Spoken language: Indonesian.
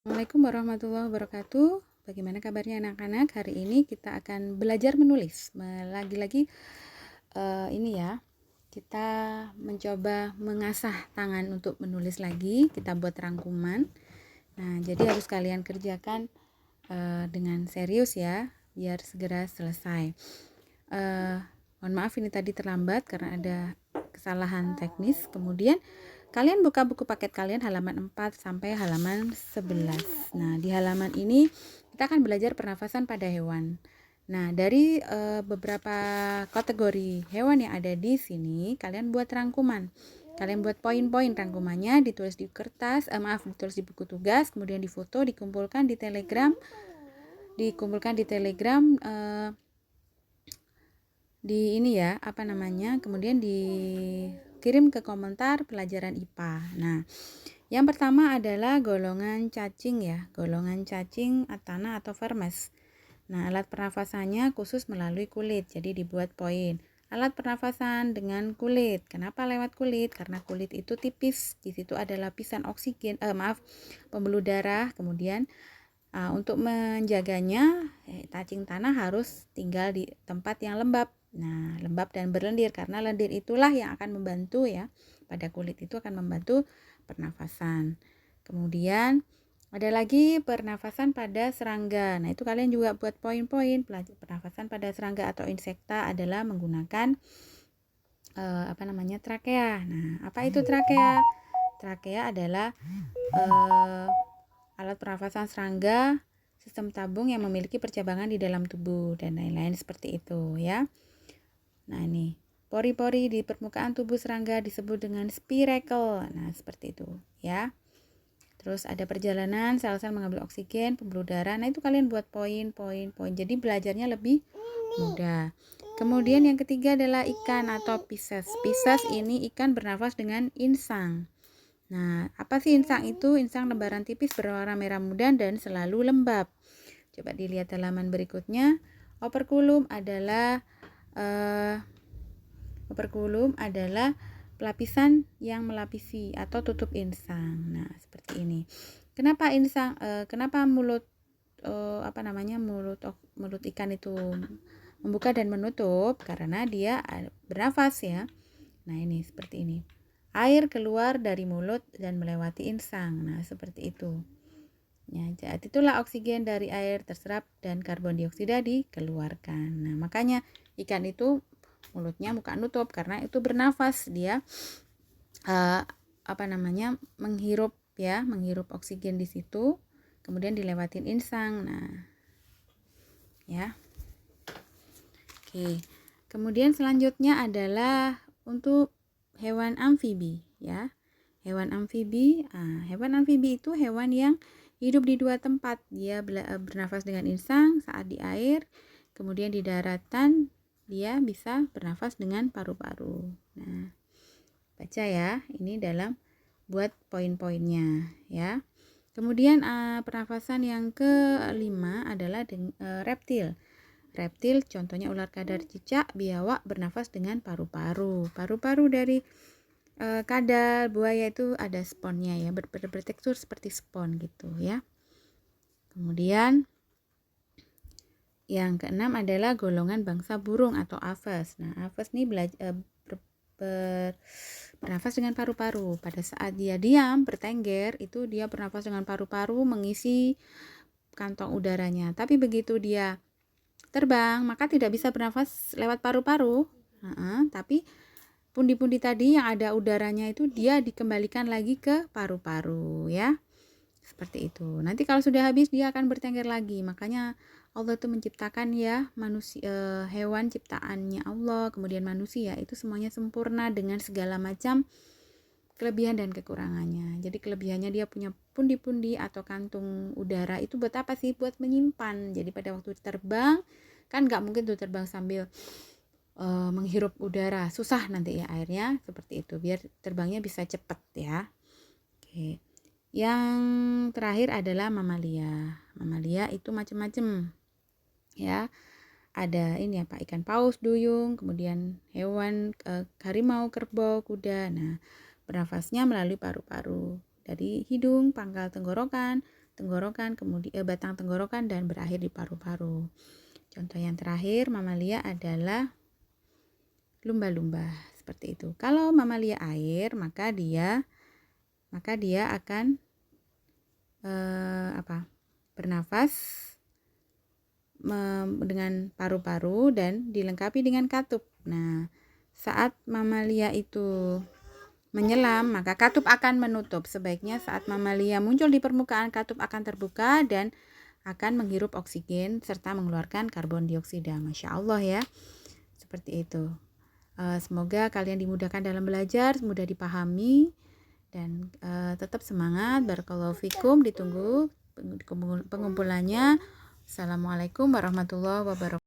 Assalamualaikum warahmatullahi wabarakatuh. Bagaimana kabarnya anak-anak? Hari ini kita akan belajar menulis. Lagi-lagi ini ya, kita mencoba mengasah tangan untuk menulis lagi. Kita buat rangkuman. Nah, jadi harus kalian kerjakan dengan serius ya, biar segera selesai. Mohon maaf ini tadi terlambat karena ada kesalahan teknis. Kemudian kalian buka buku paket kalian halaman 4 sampai halaman 11. Nah, di halaman ini kita akan belajar pernafasan pada hewan. Nah, dari beberapa kategori hewan yang ada di sini, kalian buat rangkuman. Kalian buat poin-poin rangkumannya, ditulis di kertas, ditulis di buku tugas, kemudian difoto, dikumpulkan di Telegram, di ini ya, kemudian dikirim ke komentar pelajaran IPA. Nah, yang pertama adalah golongan cacing ya, golongan cacing Athana atau Vermes. Nah, alat pernafasannya khusus melalui kulit, jadi dibuat poin. Alat pernafasan dengan kulit. Kenapa lewat kulit? Karena kulit itu tipis. Di situ ada lapisan pembuluh darah. Kemudian untuk menjaganya, cacing tanah harus tinggal di tempat yang lembab. Nah, lembab dan berlendir karena lendir itulah yang akan membantu ya. Pada kulit itu akan membantu pernafasan. Kemudian ada lagi pernafasan pada serangga. Nah, itu kalian juga buat poin-poin. Pernafasan pada serangga atau insekta adalah menggunakan trakea. Nah, apa itu trakea? Trakea adalah alat pernafasan serangga, sistem tabung yang memiliki percabangan di dalam tubuh dan lain-lain seperti itu ya. Nah, ini pori-pori di permukaan tubuh serangga disebut dengan spiracle. Nah, seperti itu ya. Terus ada perjalanan sel-sel mengambil oksigen, pembuluh darah. Nah, itu kalian buat poin. Jadi belajarnya lebih mudah. Kemudian yang ketiga adalah ikan atau Pisces. Pisces ini ikan bernafas dengan insang. Nah, apa sih insang itu? Insang lembaran tipis berwarna merah muda dan selalu lembab. Coba dilihat halaman berikutnya. Operculum adalah lapisan yang melapisi atau tutup insang. Nah, seperti ini. Kenapa mulut mulut ikan itu membuka dan menutup? Karena dia bernafas ya. Nah, ini seperti ini. Air keluar dari mulut dan melewati insang. Nah, seperti itu. Ya, jadi itulah oksigen dari air terserap dan karbon dioksida dikeluarkan. Nah, makanya ikan itu mulutnya buka nutup karena itu bernafas, dia menghirup oksigen di situ, kemudian dilewatin insang. Nah, ya. Oke. Kemudian selanjutnya adalah untuk hewan amfibi ya. Hewan amfibi itu hewan yang hidup di dua tempat. Dia bernafas dengan insang saat di air, kemudian di daratan dia bisa bernafas dengan paru-paru. Nah, baca ya, ini dalam buat poin-poinnya ya. Kemudian pernafasan yang kelima adalah reptil. Reptil contohnya ular kadar cicak, biawak bernafas dengan paru-paru. Paru-paru dari kadal, buaya itu ada sponnya ya, bertekstur seperti spon gitu ya. Kemudian yang keenam adalah golongan bangsa burung atau aves. Nah, aves ini bernafas dengan paru-paru. Pada saat dia diam, bertengger, itu dia bernafas dengan paru-paru mengisi kantong udaranya. Tapi begitu dia terbang, maka tidak bisa bernafas lewat paru-paru. Tapi pundi-pundi tadi yang ada udaranya itu dia dikembalikan lagi ke paru-paru ya. Seperti itu. Nanti kalau sudah habis dia akan bertengger lagi. Makanya Allah itu menciptakan ya manusia, hewan ciptaannya Allah, kemudian manusia itu semuanya sempurna dengan segala macam kelebihan dan kekurangannya. Jadi kelebihannya dia punya pundi-pundi atau kantung udara itu buat apa sih? Buat menyimpan. Jadi pada waktu terbang kan nggak mungkin tuh terbang sambil menghirup udara, susah nanti ya airnya, seperti itu biar terbangnya bisa cepat ya. Oke. Yang terakhir adalah mamalia. Mamalia itu macam-macam ya. Ada ini apa, ikan paus, duyung, kemudian hewan harimau, kerbau, kuda. Nah, bernafasnya melalui paru-paru dari hidung, pangkal tenggorokan, tenggorokan, kemudian batang tenggorokan dan berakhir di paru-paru. Contoh yang terakhir mamalia adalah lumba-lumba seperti itu. Kalau mamalia air, maka dia akan bernafas dengan paru-paru dan dilengkapi dengan katup. Nah, saat mamalia itu menyelam, maka katup akan menutup. Sebaiknya saat mamalia muncul di permukaan, katup akan terbuka dan akan menghirup oksigen serta mengeluarkan karbon dioksida. Masya Allah ya, seperti itu. Semoga kalian dimudahkan dalam belajar, mudah dipahami, dan tetap semangat. Barakallahu fikum, ditunggu pengumpulannya. Assalamualaikum warahmatullahi wabarakatuh.